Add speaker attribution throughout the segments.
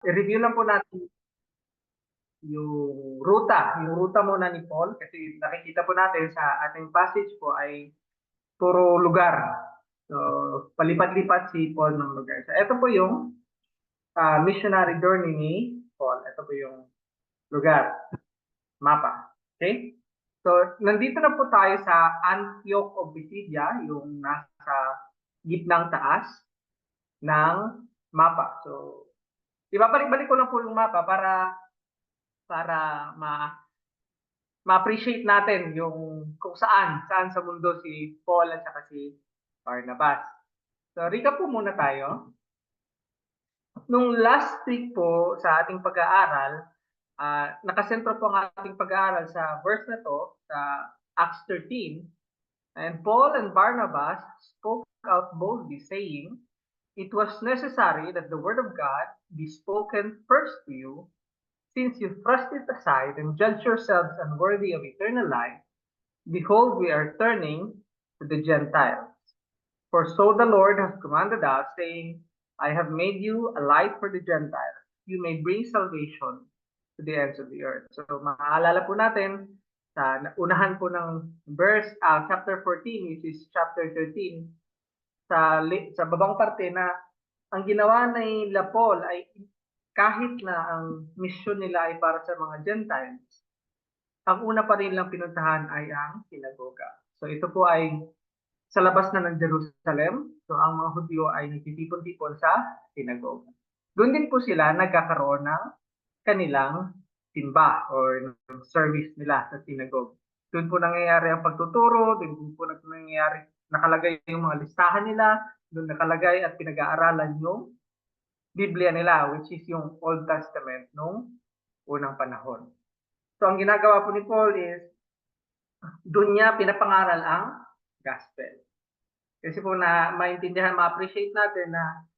Speaker 1: i-review lang po natin yung ruta muna ni Paul kasi nakikita po natin sa ating passage po ay puro lugar. So, palipat-lipat si Paul ng lugar. So, ito po yung missionary journey ni Paul. Ito po yung lugar, mapa. Okay? So, nandito na po tayo sa Antioch of Pisidia, yung nasa gitnang taas ng mapa. So, ibabalik-balik ko lang po yung mapa para ma-appreciate natin yung kung saan sa mundo si Paul at saka si Barnabas. So, recap po muna tayo. Nung last week po sa ating pag-aaral, nakasentro po ang ating pag-aaral sa verse na to, sa Acts 13, and Paul and Barnabas spoke out boldly, saying, "It was necessary that the word of God be spoken first to you, since you thrust it aside and judge yourselves unworthy of eternal life. Behold, we are turning to the Gentiles. For so the Lord has commanded us, saying, I have made you a light for the Gentiles. You may bring salvation to the ends of the earth." So maaalala po natin sa unahan po ng chapter 14, which is chapter 13, sa babang parte na ang ginawa ni Paul ay kahit na ang mission nila ay para sa mga Gentiles, ang una pa rin lang pinuntahan ay ang sinagoga. So ito po ay sa labas na ng Jerusalem. So ang mga Hudyo ay nagtitipon-tipon sa sinagoga. Doon din po sila nagkakaroon ng kanilang simba or service nila sa sinagoga. Doon po nangyayari ang pagtuturo, doon po nangyayari, nakalagay yung mga listahan nila, doon nakalagay at pinag-aaralan yung Biblia nila, which is yung Old Testament nung unang panahon. So ang ginagawa po ni Paul is, doon niya pinapangaral ang gospel. Kasi po na maintindihan, ma-appreciate natin na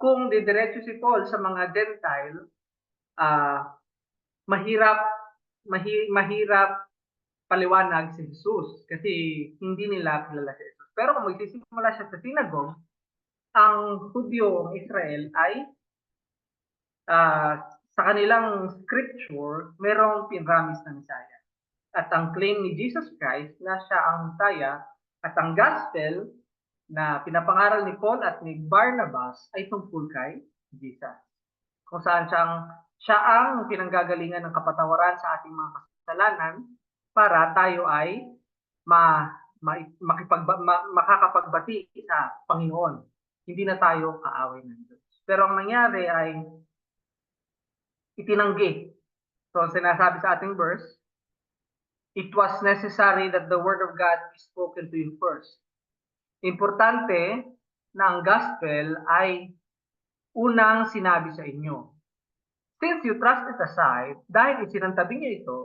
Speaker 1: kung didiretso si Paul sa mga Gentile, mahirap mahirap paliwanag si Jesus kasi hindi nila kilala si Jesus. Pero kung magsisimula siya sa synagogue, ang Hudyo, ang Israel ay sa kanilang scripture, merong pinramis na Messiah. At ang claim ni Jesus Christ na siya ang Messiah at ang gospel na pinapangaral ni Paul at ni Barnabas ay tungkol kay Jesus. Kung saan siya ang pinanggagalingan ng kapatawaran sa ating mga kasalanan para tayo ay makakapagbati sa Panginoon. Hindi na tayo kaaway ng Diyos. Pero ang nangyari ay itinanggi. So, sinasabi sa ating verse, it was necessary that the word of God be spoken to you first. Importante na ang gospel ay unang sinabi sa inyo. Since you thrust it aside, dahil isinantabi niyo ito,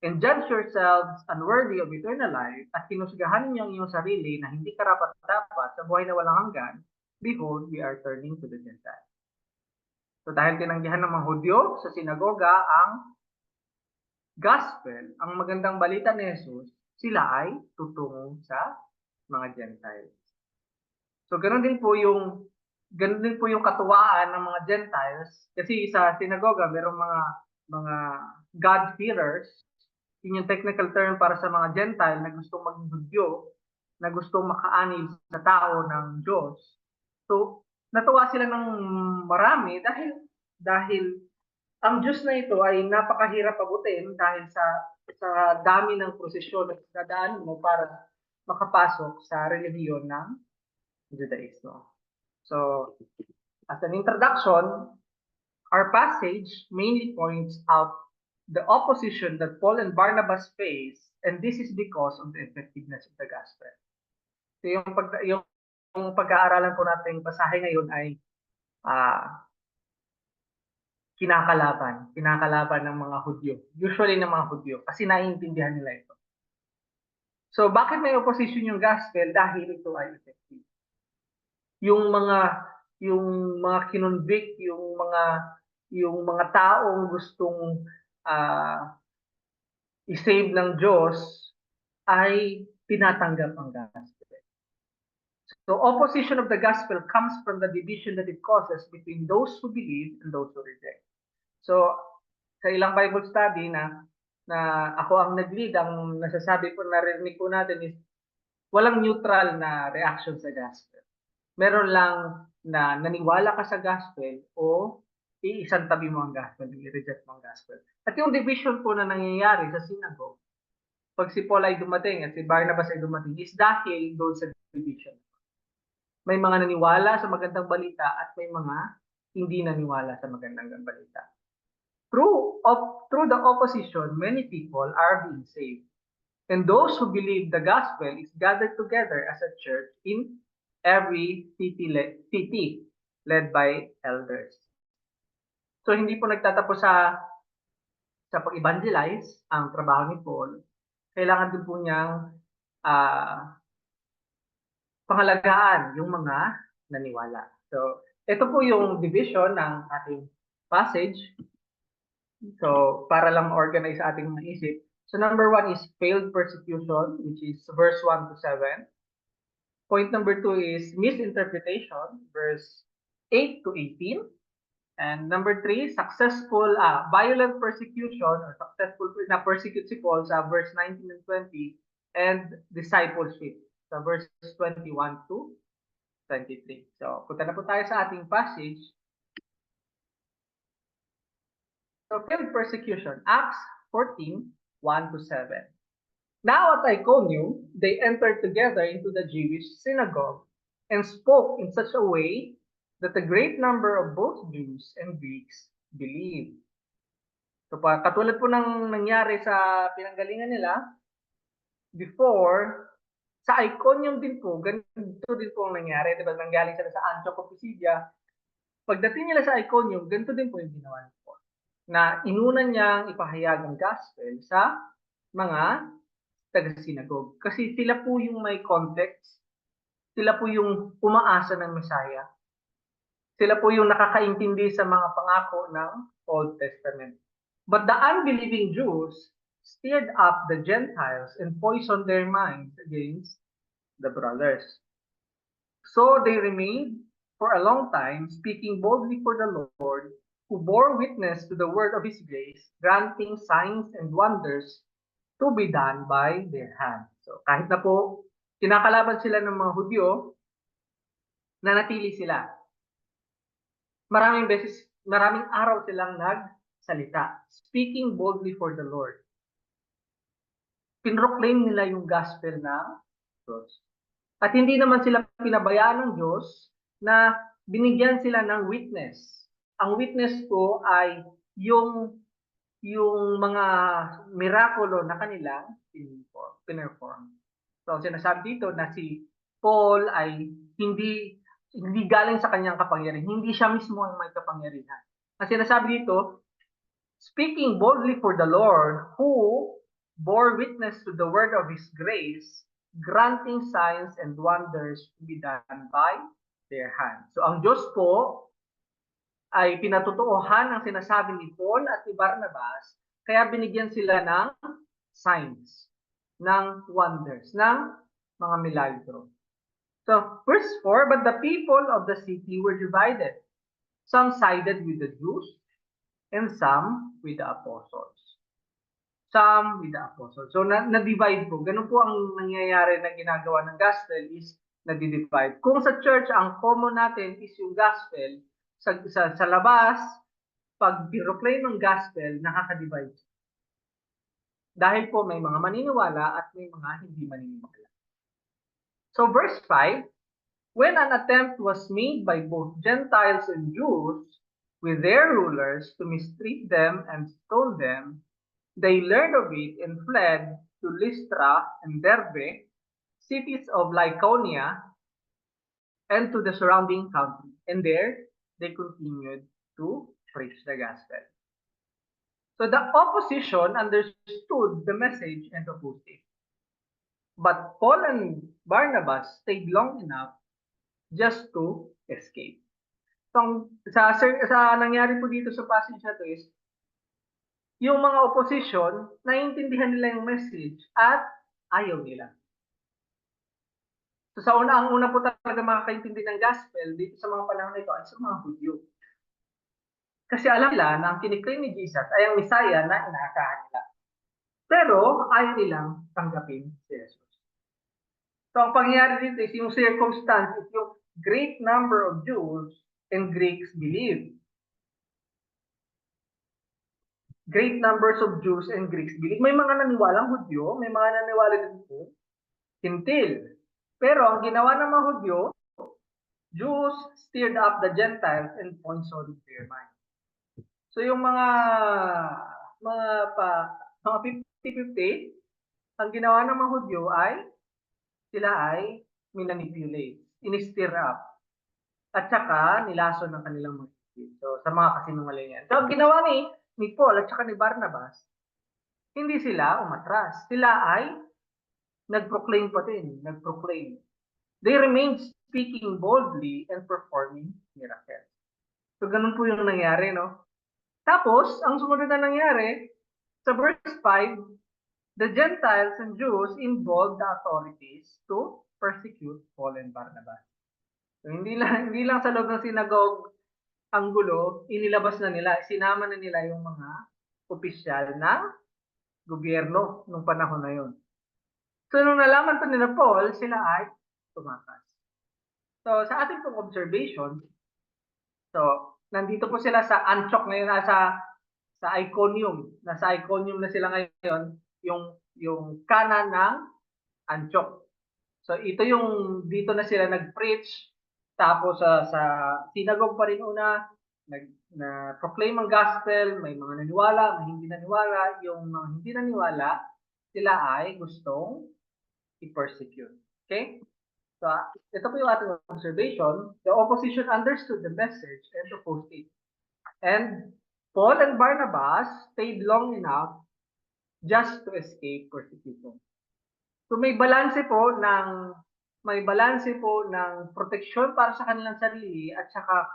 Speaker 1: and judge yourselves unworthy of eternal life, at kinusgahan niyo ang iyong sarili na hindi karapat-dapat sa buhay na walang hanggan, behold, we are turning to the Gentiles. So dahil tinanggihan ng mga Hudyo sa sinagoga ang gospel, ang magandang balita ni Jesus, sila ay tutungo sa mga Gentiles. So ganun din po yung katuwaan ng mga Gentiles kasi sa sinagoga merong mga God-fearers. Yun yung technical term para sa mga Gentile na gustong maging Hudyo, na gustong makaanib sa tao ng Diyos. So natuwa sila ng marami dahil ang Diyos na ito ay napakahirap abutin dahil sa dami ng prosesyon at dadaan mo para makapasok sa relihiyon ng Judaismo. So, as an introduction, our passage mainly points out the opposition that Paul and Barnabas face, and this is because of the effectiveness of the gospel. So, yung pag-aaralan po natin basahe ngayon ay kinakalaban ng mga Hudyo. Usually ng mga Hudyo kasi naiintindihan nila ito. So, bakit may opposition yung gospel? Dahil ito ay effective. Yung mga kinonvict, yung mga taong gustong i-save ng Diyos ay tinatanggap ang gospel. So opposition of the gospel comes from the division that it causes between those who believe and those who reject. So sa ilang Bible study na ako ang nag-lead, ang nasasabi po, narinig po natin is walang neutral na reaction sa gospel. Meron lang na naniwala ka sa gospel o iisang tabi mo ang gospel, i-reject mo ang gospel. At yung division po na nangyayari sa synagogue, pag si Paul ay dumating at si Barnabas ay dumating, is dahil doon sa division. May mga naniwala sa magandang balita at may mga hindi naniwala sa magandang balita. Through the opposition, many people are being saved. And those who believe the gospel is gathered together as a church in every city led by elders. So hindi po nagtatapos sa pag-evangelize ang trabaho ni Paul. Kailangan din po niyang pangalagaan yung mga naniwala. So, ito po yung division ng ating passage. So, para lang organize sa ating mga isip. So, number 1 is failed persecution, which is verse 1 to 7. Point number 2 is misinterpretation, verse 8 to 18. And number 3, violent persecution, or successful na persecute si Paul sa verse 19 and 20, and discipleship sa verses 21 to 23. So, punta na po tayo sa ating passage. So, failed persecution, Acts 14, 1 to 7. Now at Iconium, they entered together into the Jewish synagogue and spoke in such a way that a great number of both Jews and Greeks believed. So, katulad po ng nangyari sa pinanggalingan nila, before, sa Iconium din po, ganito din po ang nangyari. Diba, nanggaling sila sa Antioch of Pisidia. Pagdating nila sa Iconium, ganito din po yung ginawa po. Na inuna niyang ipahayag ang gospel sa mga taga-sinagog. Kasi sila po yung may context. Sila po yung umaasa ng Messiah. Sila po yung nakakaintindi sa mga pangako ng Old Testament. But the unbelieving Jews stirred up the Gentiles and poisoned their minds against the brothers. So they remained for a long time, speaking boldly for the Lord, who bore witness to the word of his grace, granting signs and wonders to be done by their hands. So kahit na po kinakalaban sila ng mga Hudyo, nanatili sila. Maraming araw silang nagsalita, speaking boldly for the Lord. Pinroclaim nila yung gospel ng Diyos. At hindi naman sila pinabayaan ng Diyos na binigyan sila ng witness. Ang witness ko ay yung mga mirakulo na kanilang pinerform. So, sinasabi dito na si Paul ay hindi galing sa kanyang kapangyarihan. Hindi siya mismo ang may kapangyarihan. Ang sinasabi dito, speaking boldly for the Lord, who bore witness to the word of his grace, granting signs and wonders to be done by their hands. So ang Diyos po ay pinatutuuhan ang sinasabi ni Paul at ni Barnabas, kaya binigyan sila ng signs, ng wonders, ng mga milagro. So verse 4, but the people of the city were divided. Some sided with the Jews and some with the apostles. Some with the apostles. So na-divide po. Ganun po ang nangyayari na ginagawa ng gospel is na-divide. Kung sa church, ang common natin is yung gospel, sa labas, pag proclaim ng gospel, nakaka-divide. Dahil po may mga maniniwala at may mga hindi maniniwala. So verse 5, when an attempt was made by both Gentiles and Jews with their rulers to mistreat them and stone them, they learned of it and fled to Lystra and Derbe, cities of Lycaonia, and to the surrounding country. And there, they continued to preach the gospel. So the opposition understood the message and opposed it. But Paul and Barnabas stayed long enough just to escape. So, sa nangyari po dito sa passage na to is, yung mga opposition, naiintindihan nila yung message at ayaw nila. So ang una po talaga makakaintindi ng gospel dito sa mga panahon na ito ay sa mga Hudyo. Kasi alam nila na ang kiniklaim ni Jesus ay ang Messiah na inaasahan nila. Pero ayaw nilang tanggapin si Jesus. So ang pangyayari dito is yung circumstance is yung great number of Jews and Greeks believe. Great numbers of Jews and Greeks believe. May mga naniwalang Hudyo, may mga naniwala din po Hintil. Pero ang ginawa ng mga Hudyo, Jews stirred up the Gentiles and poisoned their mind. So yung mga 50-50, ang ginawa ng mga Hudyo ay sila ay minanipulate, in-stir up, at saka nilason ng kanilang mga isip. So sa mga kasinungalingan. So ang ginawa ni Paul at saka ni Barnabas, hindi sila umatras. Sila ay nag-proclaim pa din, nag-proclaim. They remained speaking boldly and performing miracles. So ganun po yung nangyari, no? Tapos, ang sumunod na nangyari, sa verse 5, the Gentiles and Jews involved the authorities to persecute Paul and Barnabas. So, hindi lang sa loob ng synagogue ang gulo, inilabas na nila, sinama na nila yung mga opisyal ng gobyerno nung panahon na yun. So, nung nalaman to nila Paul, sila ay tumakas. So, sa ating pong observation, so, nandito po sila sa Antioch ngayon, sa Iconium. Nasa Iconium na sila ngayon, yung kanan ng Antioch. So, ito yung, dito na sila nag-preach, tapos sa synagogue pa rin una, na-proclaim ang gospel, may mga naniwala, may hindi naniwala, yung mga hindi naniwala, sila ay gustong i-persecute. Okay? So, ito po yung ating observation. The opposition understood the message and opposed it. And Paul and Barnabas stayed long enough just to escape persecution. So may balanse po ng proteksyon para sa kanilang sarili at saka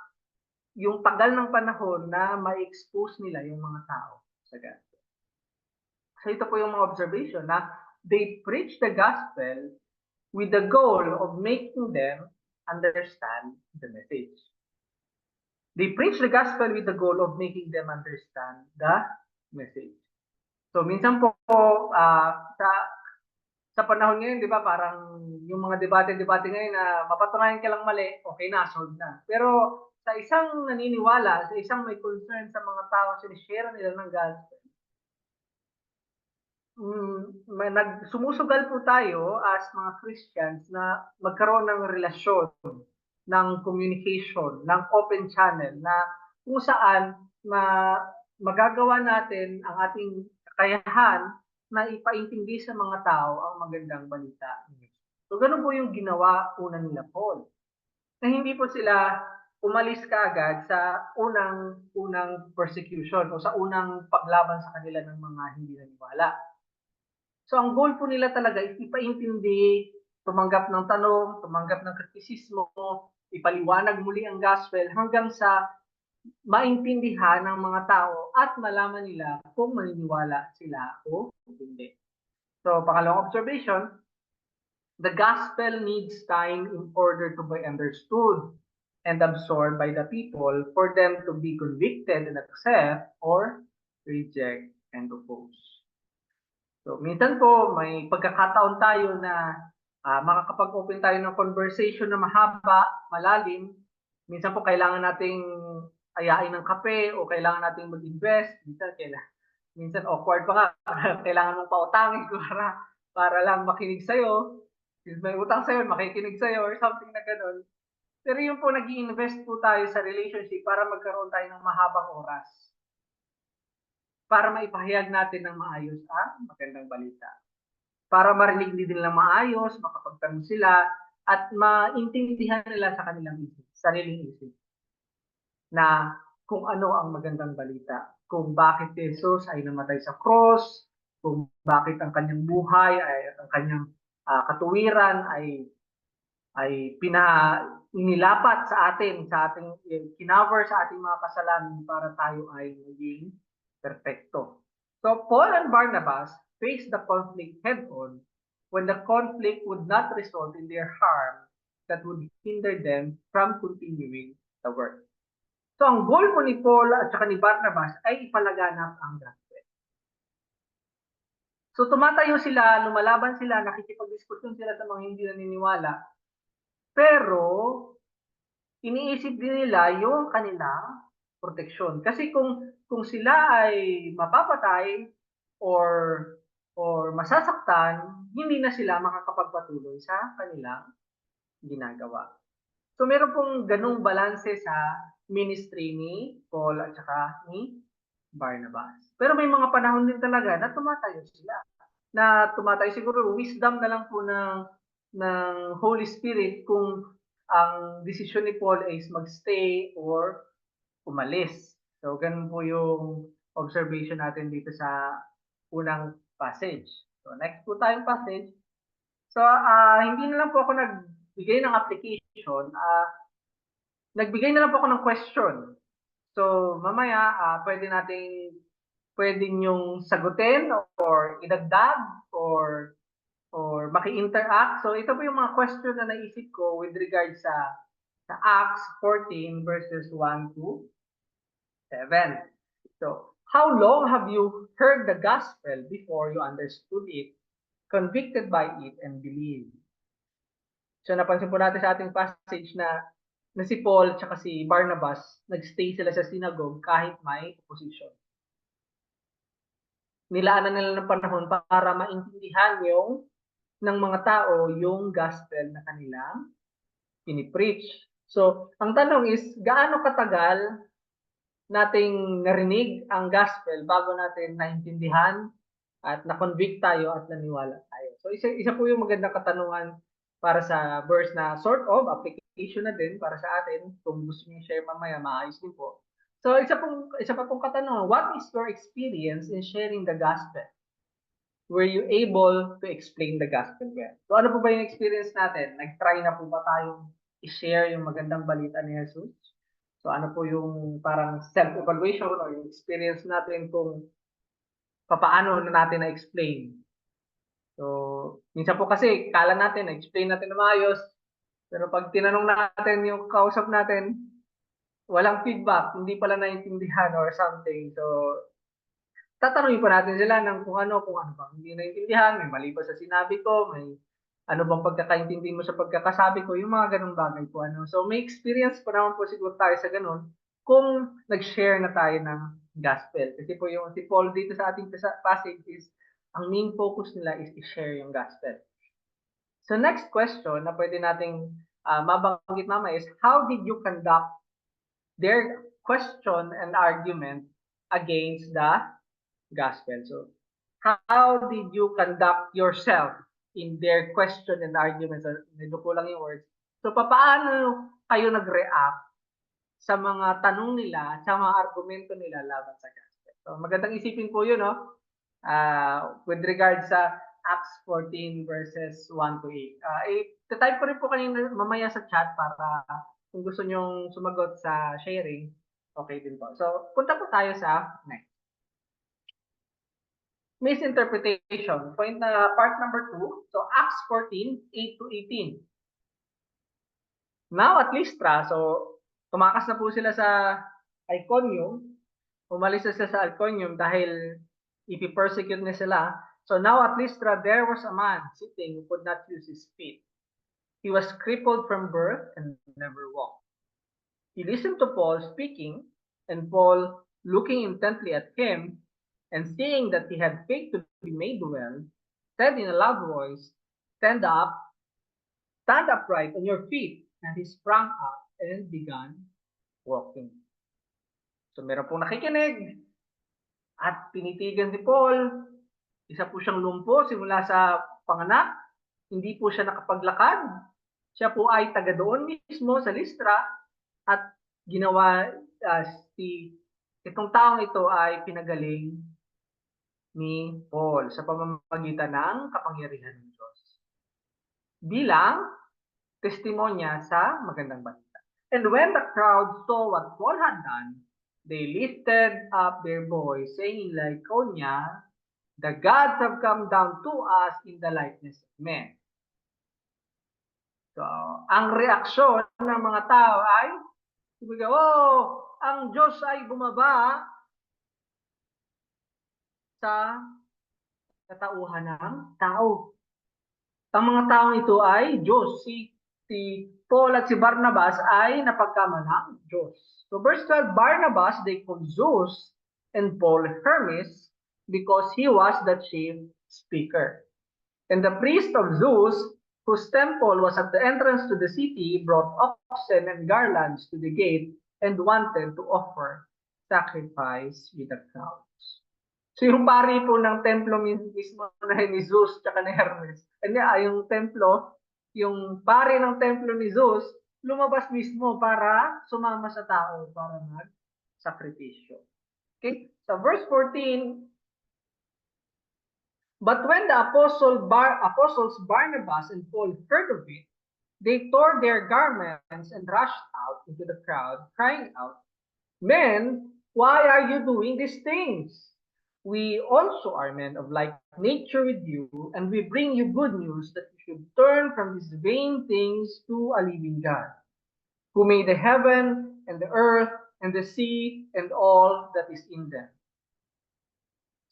Speaker 1: yung tagal ng panahon na ma-expose nila yung mga tao sa gospel. So ito po yung mga observation na they preach the gospel with the goal of making them understand the message. They preach the gospel with the goal of making them understand the message. So minsan po sa panahon ngayon, 'di ba, parang yung mga debate ngayon na mapatunayan ka lang mali, okay na, solved na. Pero sa isang naniniwala, sa isang may concern sa mga tao, sinishare nila ng gospel, sumusugal po tayo as mga Christians na magkaroon ng relasyon, ng communication, ng open channel na kung saan magagawa natin ang ating kakayahan na ipaintindi sa mga tao ang magandang balita. So ganun po yung ginawa una nila Paul. Na hindi po sila umalis kaagad sa unang persecution o sa unang paglaban sa kanila ng mga hindi naniwala. So ang goal po nila talaga is ipaintindi, tumanggap ng tanong, tumanggap ng kritisismo, ipaliwanag muli ang gospel hanggang sa maintindihan ng mga tao at malaman nila kung maniniwala sila o hindi. So pangalawang observation, the gospel needs time in order to be understood and absorbed by the people for them to be convicted and accept or reject and oppose. So, minsan po, may pagkakataon tayo na makakapag-open tayo ng conversation na mahaba, malalim. Minsan po, kailangan nating ayain ng kape o kailangan nating mag-invest. Minsan awkward pa nga. Kailangan mong pautangin para lang makinig sa'yo. Since may utang sa'yo, makikinig sa'yo or something na ganun. Pero yung po, nag-i-invest po tayo sa relationship para magkaroon tayo ng mahabang oras para maipahayag natin ng maayos ang magandang balita. Para marinig din nila maayos, makapagtanong sila, at maintindihan nila sa kanilang isip, sariling isip, na kung ano ang magandang balita. Kung bakit Jesus ay namatay sa cross, kung bakit ang kanyang buhay, ang kanyang katuwiran ay inilapat sa ating kinover sa ating mga kasalanan para tayo ay maging perfecto. So Paul and Barnabas faced the conflict head-on when the conflict would not result in their harm that would hinder them from continuing the work. So ang goal po ni Paul at saka ni Barnabas ay ipalaganap ang gospel. So tumatayo sila, lumalaban sila, nakikipag-diskusyon sila sa mga hindi naniniwala, pero iniisip din nila yung kanilang proteksyon. Kasi kung sila ay mapapatay or masasaktan, hindi na sila makakapagpatuloy sa kanilang ginagawa. So meron pong ganung balanse sa ministry ni Paul at saka ni Barnabas. Pero may mga panahon din talaga na tumatayo sila. Na tumatayo siguro wisdom na lang po ng Holy Spirit kung ang desisyon ni Paul is magstay or umalis. So ganun po yung observation natin dito sa unang passage. So next po tayong passage. So hindi na lang po ako nagbigay ng application, nagbigay na lang po ako ng question. So mamaya pwede nyong sagutin or idagdag or maki-interact. So ito po yung mga question na naisip ko with regard sa Acts 14 verses 1 to 7. So, how long have you heard the gospel before you understood it, convicted by it, and believed? So napansin po natin sa ating passage na si Paul at si Barnabas, nagstay sila sa synagogue kahit may opposition. Nilaanan nila ng panahon para maintindihan ng mga tao yung gospel na kanilang pinipreach. So, ang tanong is, gaano katagal nating narinig ang gospel bago natin naintindihan at na-convict tayo at naniwala tayo? So, isa po yung magandang katanungan para sa verse na sort of application na din para sa atin. Kung gusto niyo share mamaya, maayos din po. So, isa pa pong katanungan, what is your experience in sharing the gospel? Were you able to explain the gospel well? So ano po ba yung experience natin? Nag-try na po ba tayong i-share yung magandang balita ni Jesus? So ano po yung parang self-evaluation o yung experience natin kung paano na natin na-explain? So minsan po kasi kala natin na-explain natin na maayos, pero pag tinanong natin yung kausap natin, walang feedback, hindi pala naintindihan or something. So tatanungin pa natin sila ng kung ano bang hindi naintindihan, may mali ba sa sinabi ko, may ano bang pagkakaintindi mo sa pagkakasabi ko, yung mga ganung bagay po. So may experience pa naman po siguro tayo sa ganun kung nag-share na tayo ng gospel. Kasi po yung si Paul dito sa ating passage is, ang main focus nila is i-share yung gospel. So next question na pwede nating mabanggit mamaya is, how did you conduct their question and argument against the gospel? So, how did you conduct yourself in their question and arguments? Medyo kulang yung words. So, paano kayo nag-react sa mga tanong nila, sa mga argumento nila laban sa gospel? So, magandang isipin po yun, no? With regard sa Acts 14 verses 1 to 8. Type ko rin po kanina mamaya sa chat para kung gusto nyong sumagot sa sharing, okay din po. So, punta po tayo sa next. Misinterpretation. Point na part number 2. So, Acts 14, 8 to 18. Now, at Lystra, so, tumakas na po sila sa Iconium. Umalis na sila sa Iconium dahil ipi-persecute na sila. So, now at Lystra, there was a man sitting who could not use his feet. He was crippled from birth and never walked. He listened to Paul speaking, and Paul, looking intently at him, and seeing that he had faith to be made well, said in a loud voice, stand upright on your feet. And he sprang up and began walking. So meron pong nakikinig at tinitigan si Paul. Isa po siyang lumpo simula sa panganak. Hindi po siya nakapaglakad. Siya po ay taga doon mismo sa Lystra at ginawa itong taong ito ay pinagaling ni Paul sa pamamagitan ng kapangyarihan ng Diyos bilang testimonya sa magandang balita. And when the crowd saw what Paul had done, they lifted up their voice, saying in Lycaonia, The gods have come down to us in the likeness of men. So, ang reaksyon ng mga tao ay, ang Diyos ay bumaba sa katauhan ng tao. Ang mga taong ito ay Diyos. Si Paul at si Barnabas ay napagkamalang Diyos. So verse 12, Barnabas they called Zeus and Paul Hermes because he was the chief speaker. And the priest of Zeus, whose temple was at the entrance to the city, brought oxen and garlands to the gate and wanted to offer sacrifice with the crowds. So yung pari po ng templo mismo na ni Zeus at ni Hermes, yung templo, yung pari ng templo ni Zeus, lumabas mismo para sumama sa tao para mag-sakripisyo. Okay? So verse 14, but when the apostles Barnabas and Paul heard of it, they tore their garments and rushed out into the crowd, crying out, "Men, why are you doing these things? We also are men of like nature with you, and we bring you good news that you should turn from these vain things to a living God, who made the heaven and the earth and the sea and all that is in them."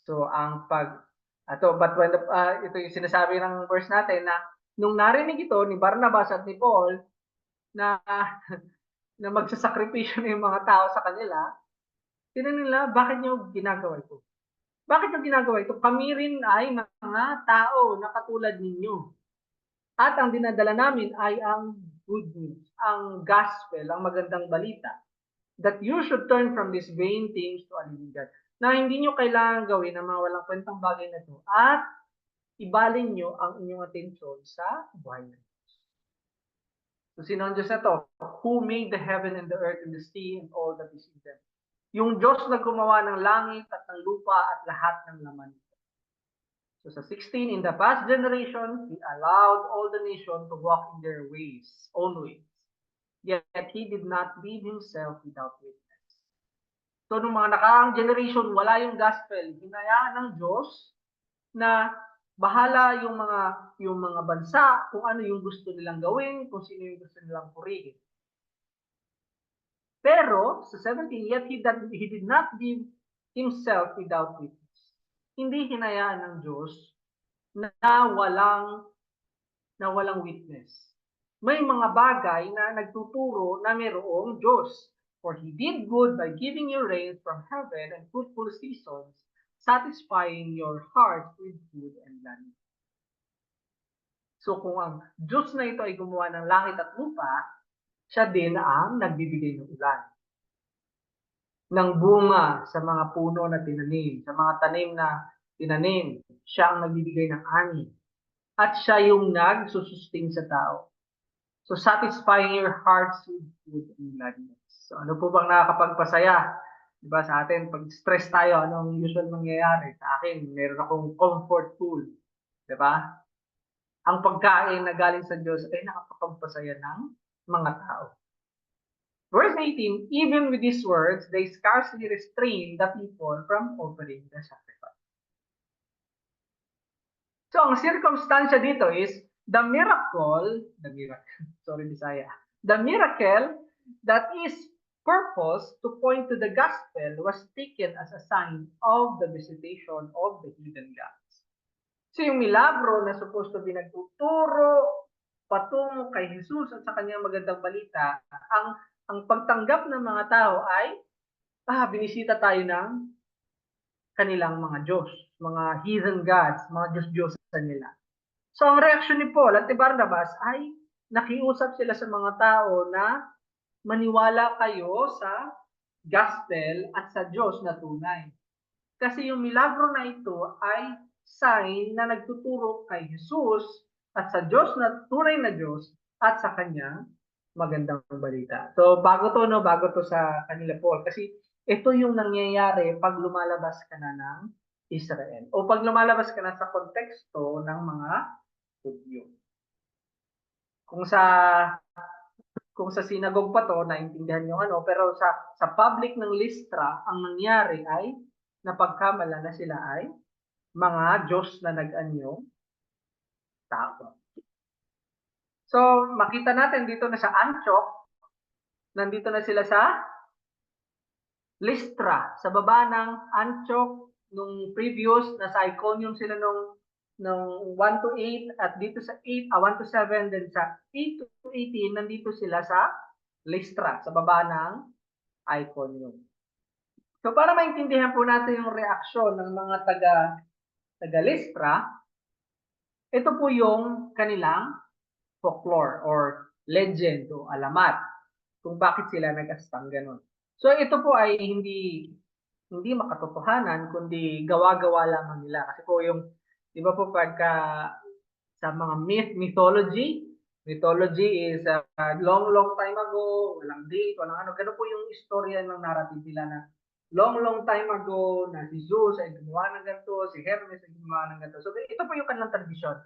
Speaker 1: So but when ito yung sinasabi ng verse natin na nung narinig ito ni Barnabas at ni Paul na na magsasakripisyo na yung mga tao sa kanila, tinanong nila, bakit nyo ginagawa ito? Bakit nyo ginagawa ito? Kami rin ay mga tao na katulad ninyo. At ang dinadala namin ay ang good news, ang gospel, ang magandang balita. That you should turn from these vain things to a living God. Na hindi nyo kailangan gawin ang mga walang kwentang bagay na ito at ibalin nyo ang inyong atensyon sa buhay. So sino ang Diyos na to? Who made the heaven and the earth and the sea and all that is in them. Yung Diyos na gumawa ng langit at ng lupa at lahat ng laman. So sa 16, in the past generation, He allowed all the nations to walk in their ways, own ways. Yet He did not leave Himself without witness. So nung mga nakaraang generation, wala yung gospel. Hinayaan ng Diyos na bahala yung mga bansa kung ano yung gusto nilang gawin, kung sino yung gusto nilang purihin. Pero sa 17, yet he did not leave himself without witness. Hindi hinayaan ng Diyos na walang witness. May mga bagay na nagtuturo na mayroong Diyos. For He did good by giving you rain from heaven and fruitful seasons, satisfying your heart with food and land. So kung ang Diyos na ito ay gumawa ng langit at lupa, siya din ang nagbibigay ng ulan, ng bunga sa mga puno na tinanim, sa mga tanim na tinanim. Siya ang nagbibigay ng ani. At siya yung nagsusustain sa tao. So satisfying your hearts with food and gladness. So ano po bang nakakapagpasaya? Diba sa atin, pag stress tayo, anong usual mangyayari? Sa akin, meron akong comfort food. Diba? Ang pagkain na galing sa Diyos ay nakakapagpasaya ng mga tao. Verse 18, even with these words, they scarcely restrain the people from offering the sacrifice. So ang circumstansya dito is the miracle that is purpose to point to the gospel was taken as a sign of the visitation of the hidden gods. So yung milagro na supposed to be nagtuturo patungo kay Jesus at sa kanyang magandang balita, ang pagtanggap ng mga tao ay binisita tayo ng kanilang mga Diyos, mga heathen gods, mga Diyos-Diyos sa nila. So ang reaksyon ni Paul at ni Barnabas ay nakiusap sila sa mga tao na maniwala kayo sa gospel at sa Diyos na tunay. Kasi yung milagro na ito ay sign na nagtuturo kay Jesus at sa Diyos na tunay na Diyos at sa kanyang magandang balita. So bago to sa kanila Paul kasi ito yung nangyayari pag lumalabas ka na ng Israel o pag lumalabas ka na sa konteksto ng mga Hudyo. Kung sa sinagog pa to, naintindihan nyo pero sa public ng Listra, ang nangyari ay napagkamala na sila ay mga Diyos na nag-anyong tao. So, makita natin dito na sa Antioch, nandito na sila sa Lystra, sa baba ng Antioch, nung previous, nasa Iconium sila nung 1 to 8, at dito sa 1 to 7, then sa 8 to 18, nandito sila sa Lystra, sa baba ng Iconium. So, para maintindihan po natin yung reaksyon ng mga taga Lystra, ito po yung kanilang folklore or legend o alamat kung bakit sila nag-astang ganun. So ito po ay hindi makatotohanan, kundi gawa-gawa lamang nila. Kasi po yung, di ba po pagka sa mga mythology is long time ago, walang date, walang ano, ganun po yung istorya ng narrative nila na long time ago na si Zeus ay gumawa ng ganito, si Hermes ay gumawa ng ganito. So ito po yung kanilang tradition.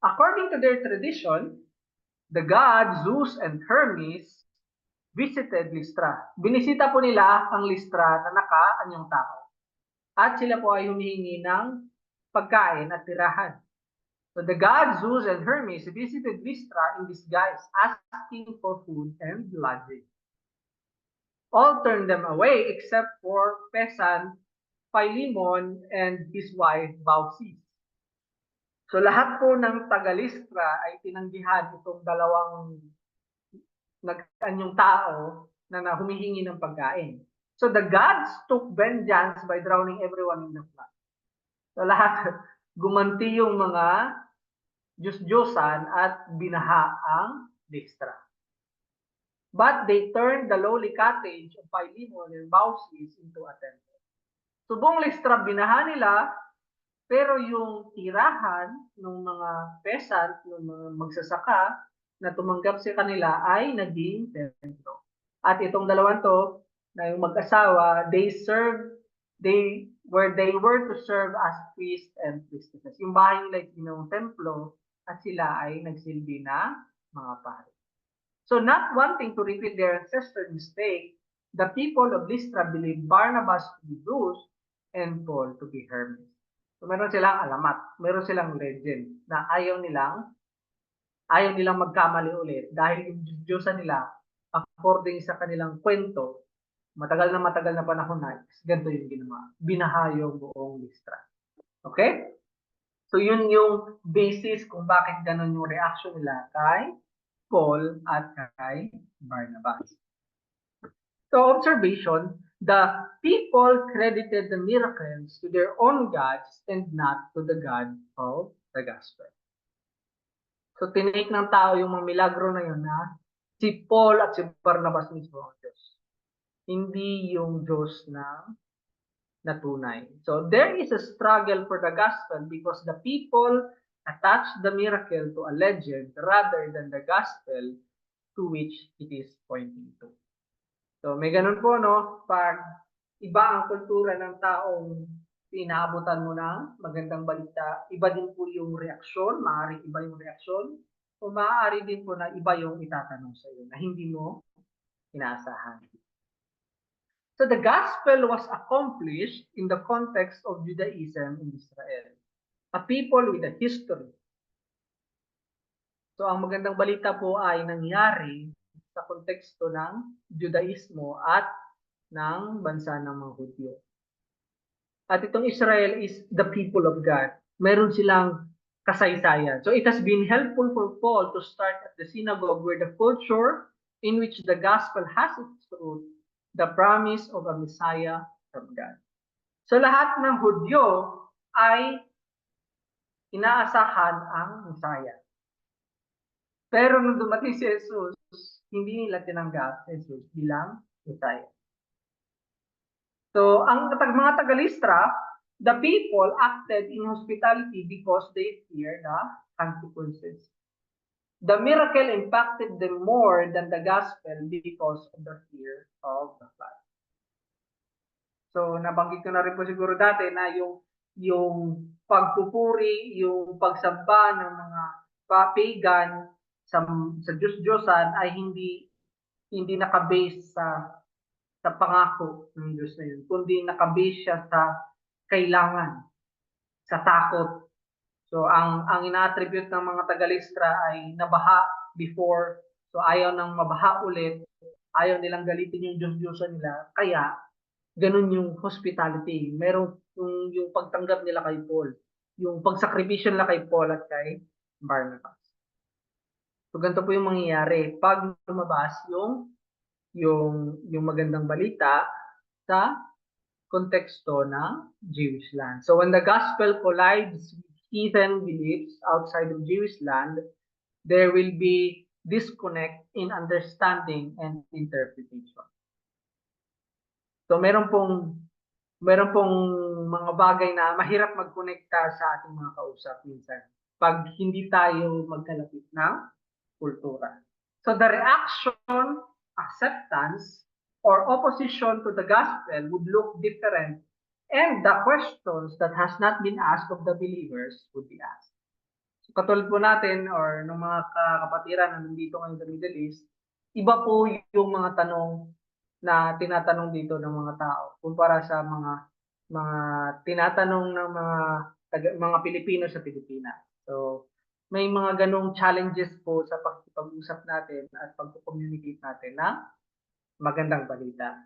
Speaker 1: According to their tradition, the gods Zeus and Hermes visited Lystra. Binisita po nila ang Lystra na naka-anyong tao. At sila po ay humihingi ng pagkain at tirahan. So the gods Zeus and Hermes visited Lystra in disguise, asking for food and lodging. All turned them away except for peasant Philemon and his wife Baucis. So lahat po ng taga-Lystra ay tinanggihan itong dalawang nag-anyong tao na humihingi ng pagkain. So the gods took vengeance by drowning everyone in the flood. So lahat, gumanti yung mga Diyos-Diyosan at binaha ang Lystra. But they turned the lowly cottage of Philemon and Baucis into a temple. So buong Lystra binaha nila, pero yung tirahan ng mga peasant, ng mga magsasaka na tumanggap sa kanila ay naging templo. At itong dalawang to, na yung mag-asawa, they were to serve as priests and priestesses. Yung bahay nila yung templo at sila ay nagsilbi na mga pari. So not wanting to repeat their ancestor mistake, the people of Lystra believed Barnabas to be Zeus and Paul to be Hermes. So meron silang alamat, meron silang legend na ayaw nilang magkamali ulit dahil yung Diyosan nila, according sa kanilang kwento, matagal na panahon na, ganito yung ginawa. Binaha yung buong Lystra. Okay? So yun yung basis kung bakit ganun yung reaction nila kay Paul at kay Barnabas. So observation, the people credited the miracles to their own gods and not to the God of the gospel. So tinake ng tao yung mga milagro na yun na si Paul at si Barnabas mismo ang Diyos. Hindi yung Diyos na tunay. So there is a struggle for the gospel because the people attach the miracle to a legend rather than the gospel to which it is pointing to. So may ganun po, no? Pag iba ang kultura ng taong pinaabutan mo ng magandang balita, iba din po yung reaksyon, maaaring iba yung reaksyon, o maaari din po na iba yung itatanong sa iyo na hindi mo inaasahan. So the gospel was accomplished in the context of Judaism in Israel, a people with a history. So ang magandang balita po ay nangyari sa konteksto ng Judaismo at ng bansa ng mga Hudyo. At itong Israel is the people of God. Meron silang kasaysayan. So it has been helpful for Paul to start at the synagogue where the culture in which the gospel has its root, the promise of a Messiah from God. So lahat ng Hudyo ay inaasahan ang Messiah. Pero nung dumating si Jesus, hindi nila tinanggap si Jesus bilang Messiah. So ang mga taga-Lystra, the people acted in hospitality because they feared the consequences. The miracle impacted them more than the gospel because of the fear of the flood. So nabanggit ko na rin po siguro dati na yung pagpupuri, yung pagsamba ng mga pagan sa Diyos-Diyosan ay hindi naka-base sa pangako ng Diyos na yun, kundi naka-base siya sa kailangan. sa takot. So ang ina-attribute ng mga taga-Listra ay nabaha before, so ayaw nang mabaha ulit, ayaw nilang galitin yung Diyos-Diyosan nila, kaya ganun yung hospitality. Meron yung pagtanggap nila kay Paul, yung pagsakripisyo nila kay Paul at kay Barnabas. So ganito po yung mangyayari pag lumabas yung magandang balita sa konteksto ng Jewish land. So when the gospel collides with heathen beliefs outside of Jewish land, there will be disconnect in understanding and interpretation. So meron pong mga bagay na mahirap magkonekta sa ating mga kausap minsan pag hindi tayo magkalapit ng kultura. So the reaction, acceptance, or opposition to the gospel would look different, and the questions that has not been asked of the believers would be asked. So katulad po natin or ng mga kapatiran na nandito ngayon sa Middle East, iba po yung mga tanong na tinatanong dito ng mga tao kumpara sa mga tinatanong ng mga Pilipino sa Pilipinas. So may mga ganong challenges po sa pag-usap natin at pag-communicate natin ng magandang balita.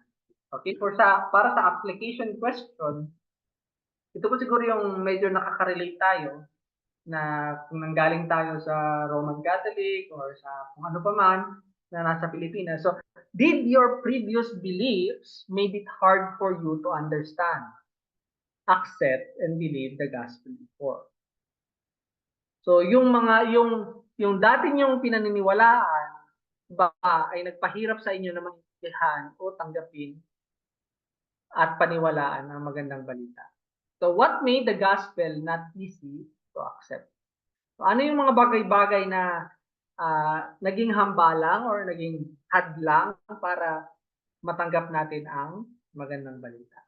Speaker 1: Okay, para sa application question, ito po siguro yung medyo nakaka-relate tayo na kung nanggaling tayo sa Roman Catholic or sa kung ano pa man na nasa Pilipinas. So, did your previous beliefs made it hard for you to understand, accept, and believe the gospel before? So, yung dati niyong pinaniniwalaan ba ay nagpahirap sa inyo na maintindihan o tanggapin at paniwalaan ang magandang balita? So, what made the gospel not easy to accept? So, ano yung mga bagay-bagay na naging hambalang or naging hadlang para matanggap natin ang magandang balita?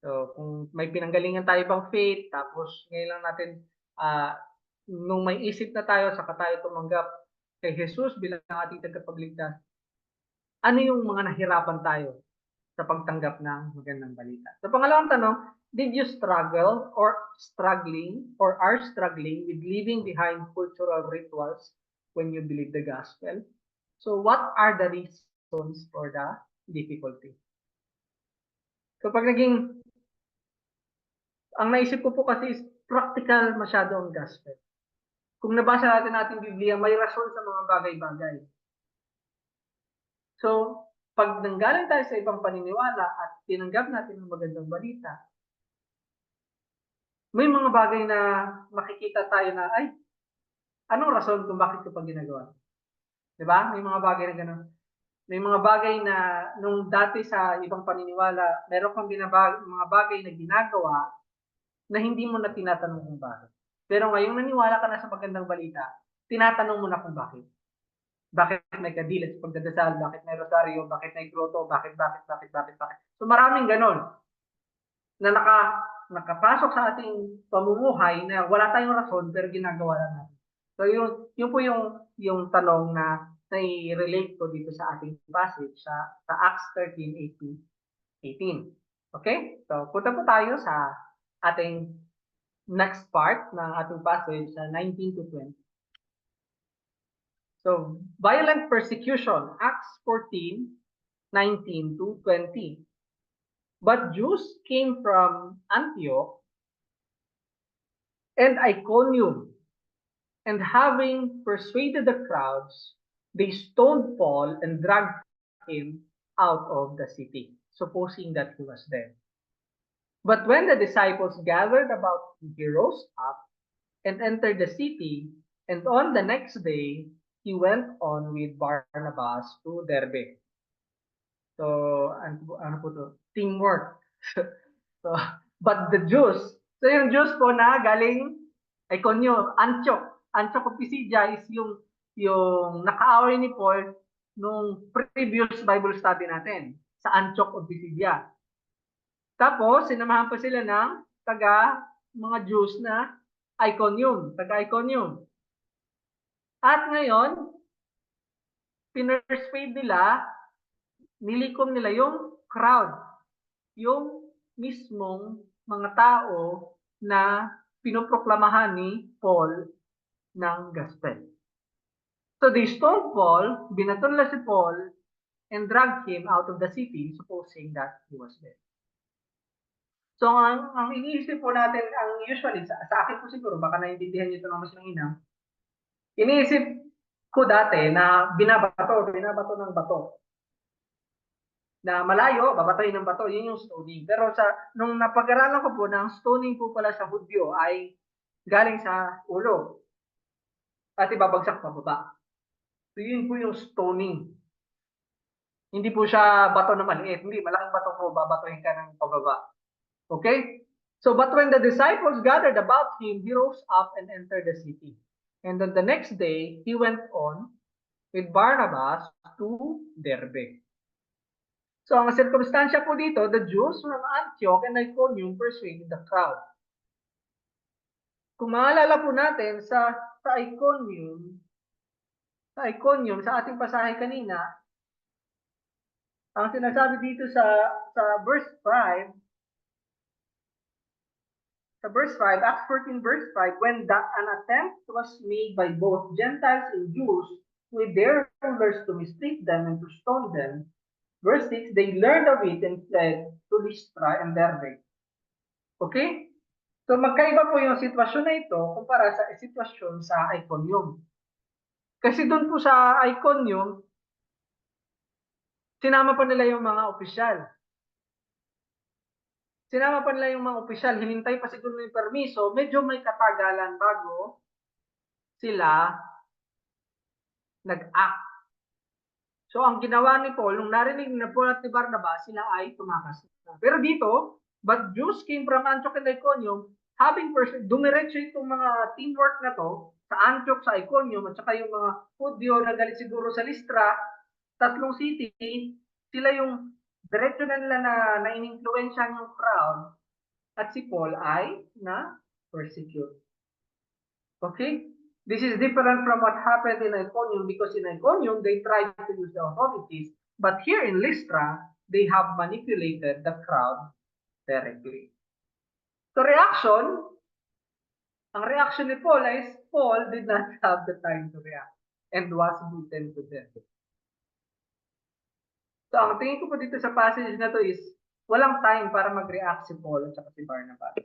Speaker 1: So, kung may pinanggalingan tayo bang faith, tapos ngayon lang natin, nung may isip na tayo, saka tayo tumanggap kay Jesus bilang ating tagapagligtas, ano yung mga nahirapan tayo sa pagtanggap ng magandang balita? So, pangalawang tanong, did you struggle or are struggling with leaving behind cultural rituals when you believe the gospel? So what are the reasons for the difficulty? So pag ang naisip ko po kasi is practical masyado ang gospel. Kung nabasa natin ating Biblia, may rason sa mga bagay-bagay. So, pag nanggaling tayo sa ibang paniniwala at tinanggap natin ang magandang balita, may mga bagay na makikita tayo na, ay, anong rason kung bakit ko pa ginagawa? Diba? May mga bagay na gano'n. May mga bagay na nung dati sa ibang paniniwala, meron kang mga bagay na ginagawa na hindi mo na tinatanong kung bakit. Pero ngayong naniwala ka na sa magandang balita, tinatanong mo na kung bakit. Bakit may kadilat sa pagdadasal? Bakit may rosaryo? Bakit may grotto? Bakit? So maraming ganon na nakapasok sa ating pamumuhay na wala tayong rason pero ginagawa lang natin. So yun po yung tanong na nai-relate ko dito sa ating passage sa Acts 13:18. Okay? So punta po tayo sa ating next part ng ating passage sa 19 to 20. So, violent persecution, Acts 14:19 to 20. But Jews came from Antioch and Iconium, and having persuaded the crowds, they stoned Paul and dragged him out of the city, supposing that he was dead. But when the disciples gathered about him, he rose up and entered the city, and on the next day, he went on with Barnabas to Derbe. So, ano po to? Teamwork. So, but the Jews, so yung Jews po na galing Iconium, Antioch of Pisidia is yung nakaaway ni Paul nung previous Bible study natin sa Antioch of Pisidia. Tapos, sinamahan pa sila ng mga Jews na taga-Iconium. At ngayon, pinersuade nila, nilikom nila yung crowd, yung mismong mga tao na pinoproklamahan ni Paul ng gospel. So they stoned Paul, binato nila si Paul, and dragged him out of the city, supposing that he was dead. So ang iniisip po natin, ang usually, sa akin po siguro, baka naiintindihan niyo ito ng mas mahina, iniisip ko dati na binabato ng bato. Na malayo, babatoy ng bato, yun yung stoning. Pero nung napag-aralan ko po na ang stoning po pala sa Hudyo ay galing sa ulo at ibabagsak pababa. So yun po yung stoning. Hindi po siya bato na maliit. Hindi, malaking bato po, babatohin ka ng pababa. Okay? So, but when the disciples gathered about him, he rose up and entered the city. And then the next day, he went on with Barnabas to Derbe. So, ang circumstansya po dito, the Jews from Antioch and Iconium persuaded the crowd. Kung maalala po natin, sa Iconium, sa ating pasahe kanina, ang sinasabi dito sa verse 5, Acts 14 verse 5, when an attempt was made by both Gentiles and Jews with their rulers to mistreat them and to stone them, verse 6, they learned of it and fled to Lystra and Derbe. Okay? So magkaiba po yung sitwasyon na ito kumpara sa sitwasyon sa Iconium. Kasi doon po sa Iconium, sinama pa nila yung mga opisyal. Hinintay pa siguro yung permiso, medyo may katagalan bago sila nag-act. So ang ginawa ni Paul, nung narinig na Paul at ni Barnabas, sila ay tumakas. Pero dito, but Jews came from Antioch and Iconium, dumiretso itong mga teamwork na to, sa Antioch, sa Iconium, at saka yung mga Hudyo na galit siguro sa Lystra, tatlong city, sila yung diretso na nila na in-influensya yung crowd, at si Paul ay na-persecute. Okay? This is different from what happened in Iconium, because in Iconium, they tried to use the authorities, but here in Lystra, they have manipulated the crowd directly. So ang reaction ni Paul is, Paul did not have the time to react and was beaten to death. So ang tingin ko po dito sa passage na to is, walang time para mag-react si Paul at saka si Barnabas.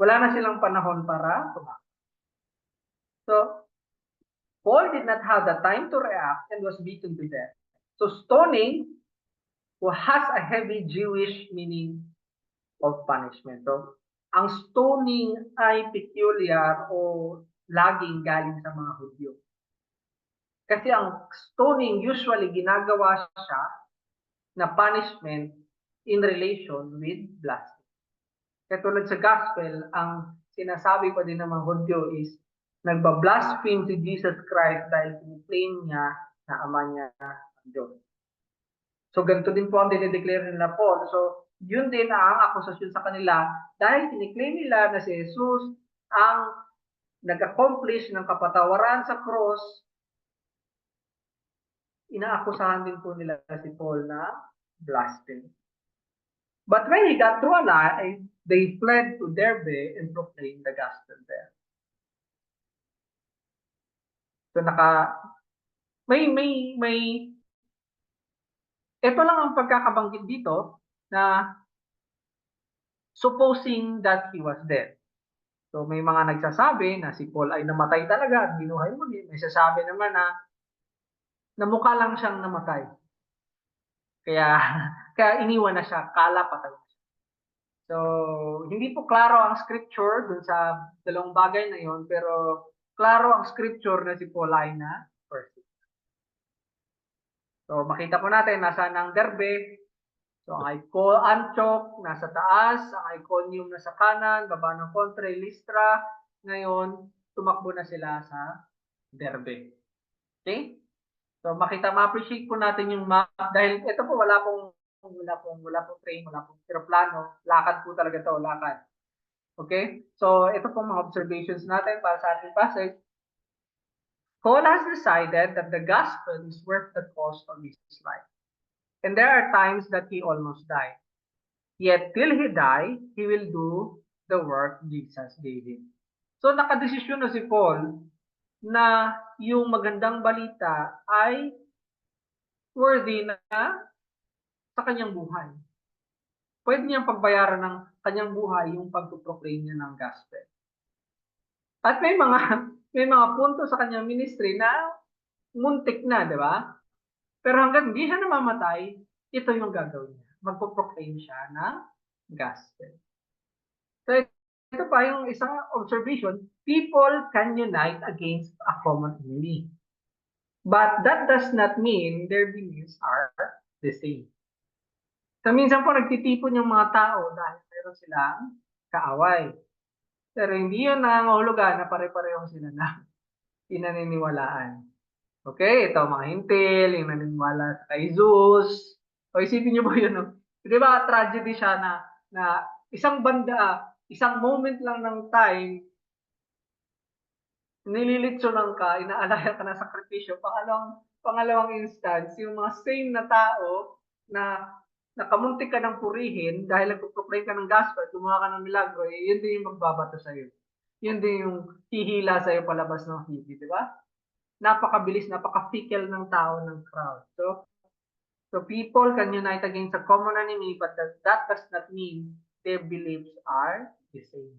Speaker 1: Wala na silang panahon para tumakbo. So, Paul did not have the time to react and was beaten to death. So stoning has a heavy Jewish meaning of punishment. So, ang stoning ay peculiar o laging galing sa mga Hudyo. Kasi ang stoning usually ginagawa siya na punishment in relation with blasphemy. Katulad sa gospel, ang sinasabi pa din ng mga Hudyo is nagbablaspheme si Jesus Christ dahil kiniklaim niya na ama niya ang Diyos. So ganito din po ang dinideclare nila Paul. So yun din ang akusasyon sa kanila dahil kiniklaim nila na si Jesus ang nag-accomplish ng kapatawaran sa cross, inaakusahan din po nila si Paul na blasphemy. But when he got through alive, they fled to Derbe and proclaimed the gospel there. So ito lang ang pagkakabanggit dito na supposing that he was dead. So may mga nagsasabi na si Paul ay namatay talaga at binuhay muli. May sasabi naman na mukha lang siyang namatay. Kaya iniwan na siya, kala patay. So hindi po klaro ang scripture dun sa dalawang bagay na yon, pero klaro ang scripture na si Paul ay na-persecute. So makita po natin, nasa ng Derbe. So ang Antioch nasa taas, ang Iconium nasa kanan, baba ng kontra, Lystra. Ngayon, tumakbo na sila sa Derbe. Okay? So ma-appreciate po natin yung map dahil ito po wala pong train, wala pong aeroplano, lakad po talaga to, lakad. Okay? So ito pong mga observations natin para sa ating passage. Paul has decided that the gospel is worth the cost of his life. And there are times that he almost died. Yet till he die, he will do the work Jesus gave him. So nakadesisyon na si Paul na yung magandang balita ay worthy na sa kanyang buhay. Pwede niyang pagbayaran ng kanyang buhay yung pagpo-proclaim niya ng gospel. At may mga punto sa kanyang ministry na muntik na, di ba? Pero hanggang hindi siya namamatay, ito yung gagawin niya. Magpo-proclaim siya ng gospel. So ito pa yung isang observation, people can unite against a common enemy. But that does not mean their beliefs are the same. So minsan po nagtitipon yung mga tao dahil meron silang kaaway. Pero hindi yun nangangahulugan na pare-pareho sila na pinaniniwalaan. Okay, ito mga hintil, yung naniniwala kay Zeus. O isipin niyo ba yun, no? Di ba, tragedy siya na isang banda, isang moment lang ng time, nililitsunan ka, inaalaya ka na sakripisyo. Pangalawang instance, yung mga same na tao na nakamuntik ka ng purihin dahil nagpo-proclaim ka ng gospel, gumawa ka ng milagro, yun din yung magbabato sa'yo. Yun din yung hihila sa'yo palabas ng higi, di ba? Napakabilis, napaka-fickle ng tao ng crowd. So people can unite against a common enemy, but that does not mean their beliefs are the same.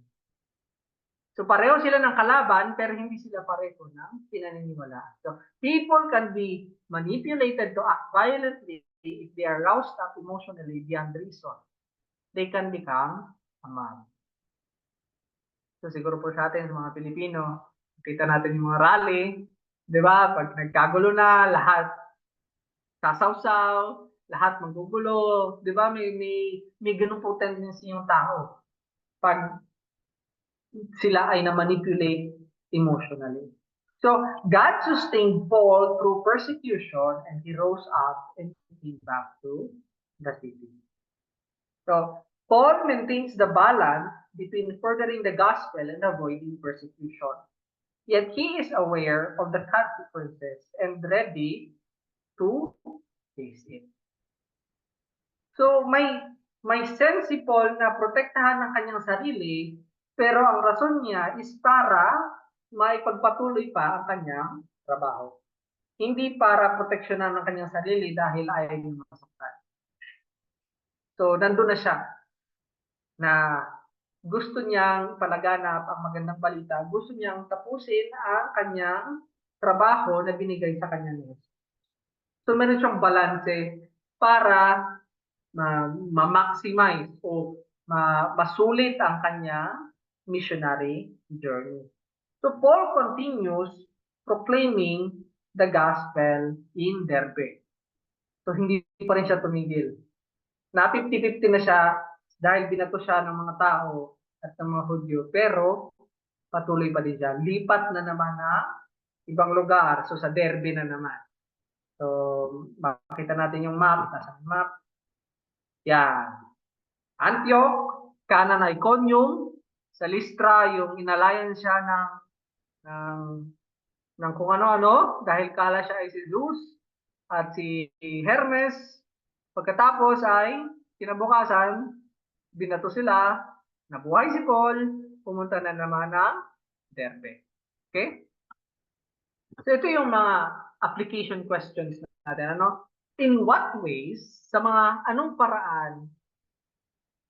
Speaker 1: So pareho sila ng kalaban, pero hindi sila pareho ng pinaniniwalaan. So people can be manipulated to act violently if they are roused up emotionally beyond reason. They can become a mob. So siguro po sa atin, sa mga Pilipino, kita natin yung mga rally, di ba? Pag nagkagulo na, lahat sasawsaw, lahat magugulo, di ba? May ganun po tendency yung tao pag sila ay na-manipulate emotionally. So, God sustained Paul through persecution and he rose up and came back to the city. So, Paul maintains the balance between furthering the gospel and avoiding persecution. Yet he is aware of the consequences and ready to face it. So, may sense si Paul na protektahan ng kanyang sarili, pero ang rason niya is para maipagpatuloy pa ang kanyang trabaho. Hindi para proteksyonan ng kanyang sarili dahil ayaw niya masaktan. So, nandun na siya na gusto niyang palaganap ang magandang balita, gusto niyang tapusin ang kanyang trabaho na binigay sa kanya niya. So, meron siyang balanse para ma-maximize o masulit ang kanyang missionary journey. So Paul continues proclaiming the gospel in Derbe. So hindi pa rin siya tumigil. Na 50-50 na siya dahil binato siya ng mga tao at ng mga Hudyo. Pero patuloy pa din siya. Lipat na naman na ibang lugar. So sa Derbe na naman. So makita natin yung map. Nasa map. Yan. Antioch, Cana na Iconium, sa Listra, yung inalayan siya ng kung ano-ano, dahil kala siya ay si Zeus at si Hermes. Pagkatapos ay, kinabukasan, binato sila, nabuhay si Paul, pumunta na naman ng Derbe. Okay? So ito yung mga application questions natin. Ano? In what ways, sa mga anong paraan,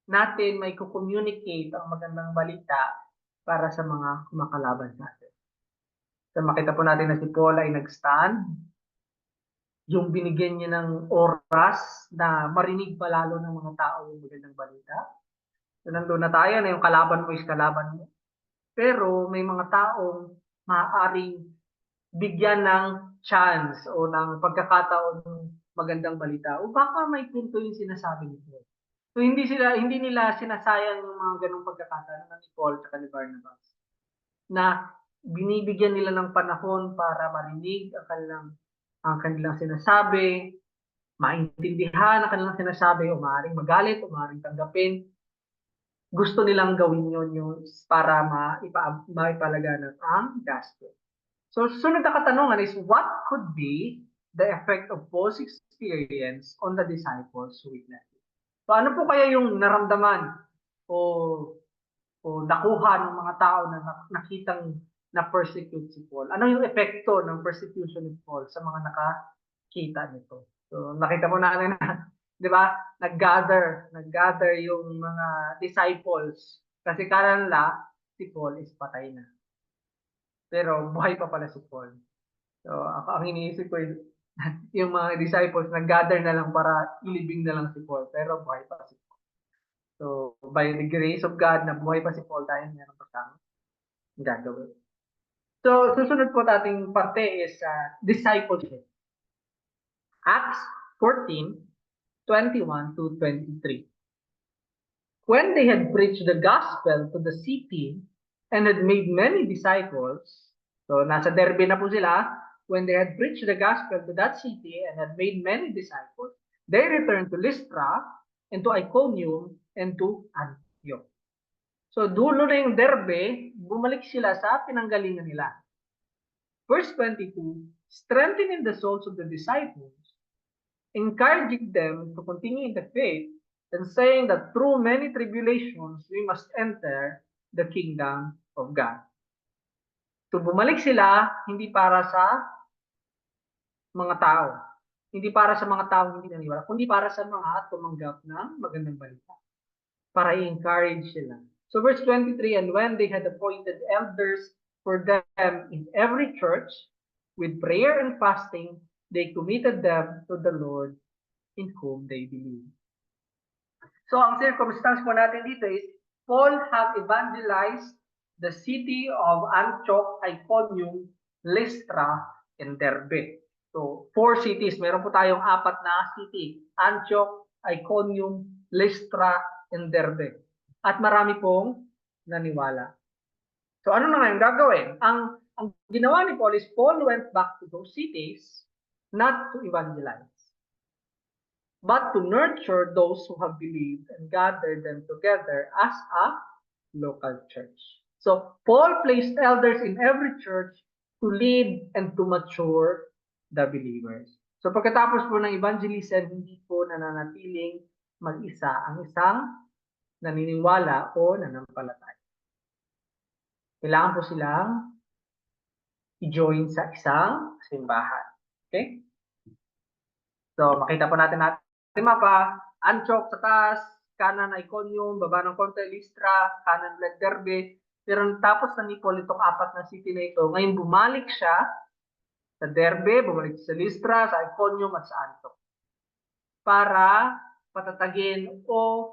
Speaker 1: natin may communicate ang magandang balita para sa mga kumakalaban natin. So makita po natin na si Paul ay nag-stand. Yung binigyan niya ng oras na marinig pa lalo ng mga tao yung magandang balita. So nandun na tayo na yung kalaban mo is kalaban mo. Pero may mga taong maaaring bigyan ng chance o ng pagkakataon ng magandang balita. O baka may punto yung sinasabi ni Paul. So hindi nila sinasayang yung mga ganung pagkakataon ni Paul at ni Barnabas na binibigyan nila ng panahon para marinig ang kanilang sinasabi, maintindihan ang kanilang sinasabi, o maaaring magalit o maaaring tanggapin. Gusto nilang gawin yun para maipalaganap ang gospel. So sunod na katanungan is, what could be the effect of Paul's experience on the disciples' witness? So ano po kaya yung naramdaman o nakuha ng mga tao na nakitang na-persecute si Paul. Ano yung epekto ng persecution ni Paul sa mga nakakita nito? So nakita mo natin na, di ba, nag-gather yung mga disciples kasi kala nila si Paul is patay na. Pero buhay pa pala si Paul. So ang iniisip ko yung mga disciples nag-gather na lang para ilibing na lang si Paul, pero buhay pa si Paul. So by the grace of God na buhay pa si Paul, tayo meron pa siyang gagawin. So susunod po nating parte is discipleship. Acts 14:21 to 23. When they had preached the gospel to the city and had made many disciples, so nasa Derbe na po sila, when they had preached the gospel to that city and had made many disciples, they returned to Lystra and to Iconium and to Antioch. So dulo na yung Derbe, bumalik sila sa pinanggalingan nila. Verse 22, strengthening the souls of the disciples, encouraging them to continue in the faith, and saying that through many tribulations, we must enter the kingdom of God. So bumalik sila, hindi para sa mga tao. Hindi para sa mga tao hindi naniwala, kundi para sa mga tumanggap ng magandang balita. Para i-encourage sila. So verse 23, and when they had appointed elders for them in every church, with prayer and fasting, they committed them to the Lord in whom they believed. So ang circumstance po natin dito is, Paul have evangelized the city of Antioch, Iconium, Lystra, and Derbe. So 4 cities, meron po tayong 4 na city, Antioch, Iconium, Lystra, and Derbe. At marami pong naniwala. So ano na ngayon gagawin? Ang ginawa ni Paul is Paul went back to those cities not to evangelize, but to nurture those who have believed and gather them together as a local church. So Paul placed elders in every church to lead and to mature the believers. So pagkatapos po ng evangelism, hindi po nananatiling mag-isa ang isang naniniwala o nanampalataya. Kailangan po silang i-join sa isang simbahan. Okay? So makita po natin mapa, Antioch sa taas, kanan Iconium, baba ng konti Lystra, kanan Derbe. Pero tapos na ni Paul itong 4 na city na ito, ngayon bumalik siya sa Derbe, bumalik sa Lystra, sa Iconium at sa Antioch. Para patatagin o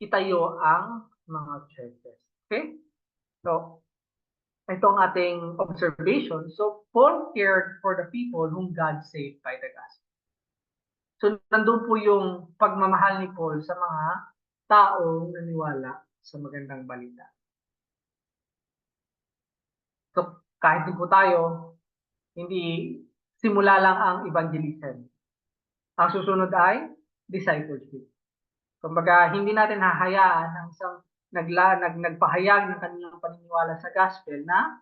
Speaker 1: itayo ang mga churches. Okay? So, ito ang ating observation. So, Paul cared for the people whom God saved by the gospel. So, nandun po yung pagmamahal ni Paul sa mga taong naniwala sa magandang balita. So, kahit din po tayo, hindi simula lang ang evangelism. Ang susunod ay discipleship. Kumbaga, hindi natin hahayaan ang isang nagpahayag ng kanilang paniniwala sa gospel na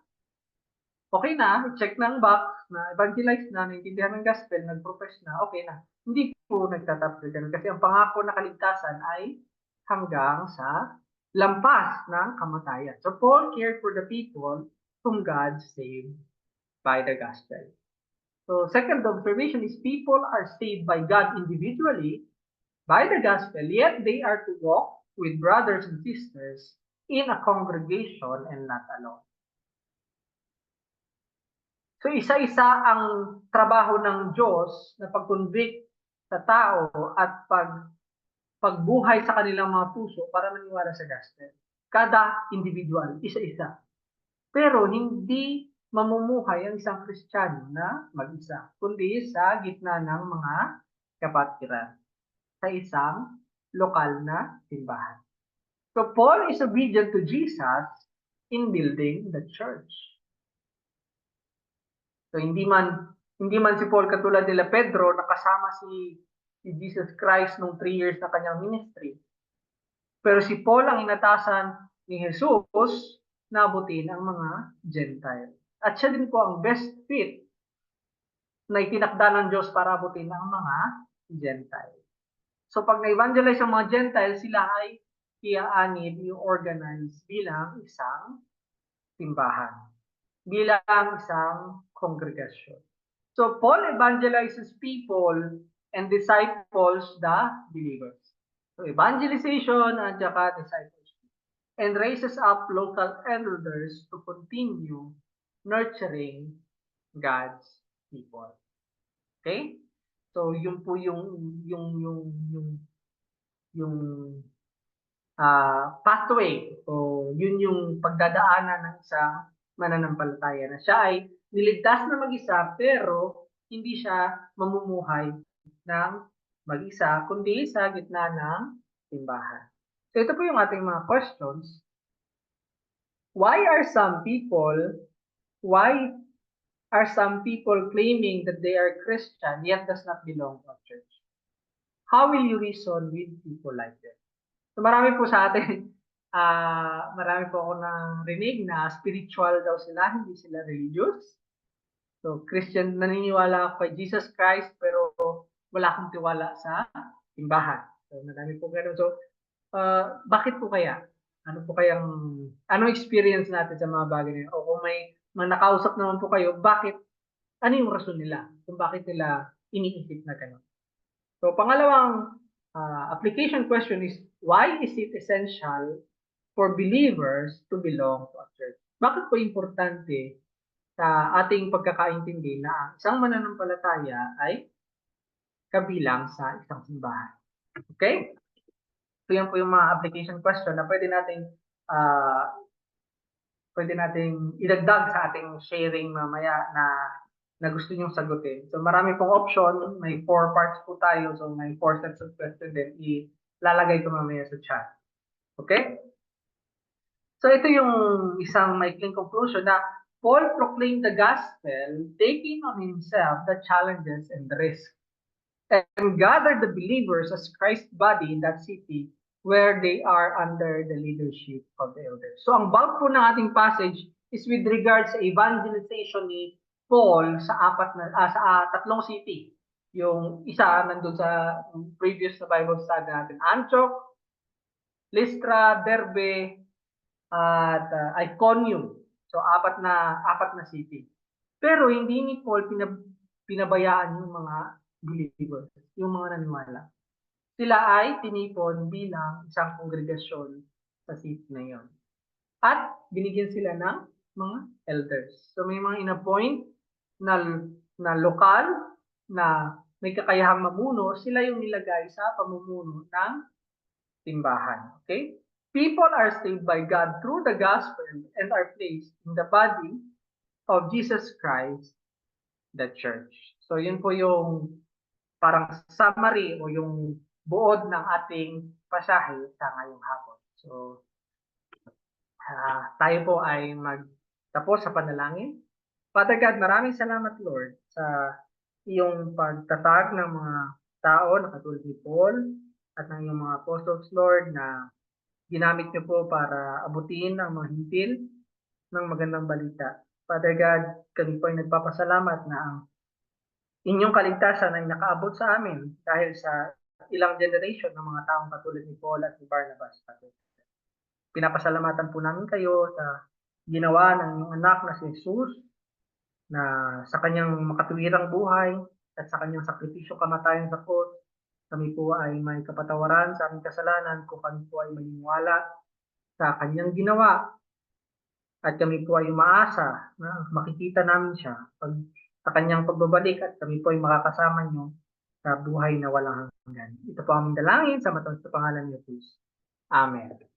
Speaker 1: okay na, check na ang box, na evangelize na, naintindihan ng gospel, nag-profess na, okay na. Hindi po nagtatapos ganun kasi ang pangako na kaligtasan ay hanggang sa lampas ng kamatayan. So Paul cared for the people whom God saved by the gospel. So second observation is people are saved by God individually by the gospel, yet they are to walk with brothers and sisters in a congregation and not alone. So isa-isa ang trabaho ng Diyos na pag-convict sa tao at pagbuhay sa kanilang mga puso para maniwala sa gospel. Kada individual, isa-isa. Pero hindi mamumuhay ang isang Kristiyano na mag-isa, kundi sa gitna ng mga kapatiran sa isang lokal na simbahan. So Paul is obedient to Jesus in building the church. So hindi man si Paul katulad nila Pedro na kasama si Jesus Christ nung 3 years na kanyang ministry. Pero si Paul ang inatasan ni Jesus na abutin ang mga Gentile. At siya din po ang best fit na itinakda ng Diyos para abutin ang mga Gentile. So pag na-evangelize ang mga Gentile, sila ay iaanib, i-organize bilang isang simbahan, bilang isang kongregasyon. So Paul evangelizes people and disciples the believers. So evangelization at saka discipleship. And raises up local elders to continue nurturing God's people. Okay? So yun po yung pathway o yun yung pagdadaanan ng isang mananampalataya na siya ay niligtas na mag-isa pero hindi siya mamumuhay ng mag-isa kundi sa gitna ng simbahan. So ito po yung ating mga questions. Why are some people claiming that they are Christian yet does not belong to a church? How will you reason with people like that? So marami po sa atin, marami po ako narinig na spiritual daw sila, hindi sila religious. So Christian, naniniwala ako kay Jesus Christ pero wala akong tiwala sa simbahan. So marami po ganun. So bakit po kaya? Ano experience natin sa mga bagay na yun? O kung may nakausap naman po kayo, ano yung rason nila? Kung bakit nila iniisip na gano'n? So pangalawang application question is, why is it essential for believers to belong to a church? Bakit po importante sa ating pagkakaintindi na ang isang mananampalataya ay kabilang sa isang simbahan? Okay? So yan po yung mga application question na pwede nating idagdag sa ating sharing mamaya na gusto nyong sagutin. So marami pong option, may 4 parts po tayo, so may 4 sets of questions din, ilalagay ko mamaya sa chat. Okay? So ito yung isang maikling conclusion na Paul proclaimed the gospel, taking on himself the challenges and the risk, and gathered the believers as Christ's body in that city where they are under the leadership of the elders. So ang bulk po ng ating passage is with regards sa evangelization ni Paul sa tatlong city. Yung isa nandun sa previous na Bible study natin, Antioch, Lystra, Derbe, at Iconium. So apat na city. Pero hindi ni Paul pinabayaan yung mga believers, yung mga naniwala. Sila ay tinipon bilang isang kongregasyon sa city na yon. At binigyan sila ng mga elders. So may mga inappoint na lokal na may kakayahang mamuno, sila yung nilagay sa pamumuno ng simbahan. Okay? People are saved by God through the gospel and are placed in the body of Jesus Christ, the church. So yun po yung parang summary o yung buod ng ating pasahe sa ngayong hapon. So tayo po ay magtapos sa panalangin. Father God, maraming salamat Lord sa iyong pagtatag ng mga tao na katulad ni Paul at ng iyong mga apostles Lord na ginamit niyo po para abutin ang mga hintil ng magandang balita. Father God, kami po ay nagpapasalamat na ang inyong kaligtasan ay nakaabot sa amin dahil sa ilang generation ng mga taong katulad ni Paul at ni Barnabas. Pinapasalamatan po namin kayo sa ginawa ng inyong anak na si Jesus na sa kanyang makatuwirang buhay at sa kanyang sakripisyo kamatayan sa krus, kami po ay may kapatawaran sa aming kasalanan kung kami po ay maniniwala sa kanyang ginawa at kami po ay umaasa na makikita namin siya sa kanyang pagbabalik at kami po ay makakasama niyo sa buhay na walang hanggan. Ito po aming dalangin sa mataas na pangalan ni Jesus. Amen.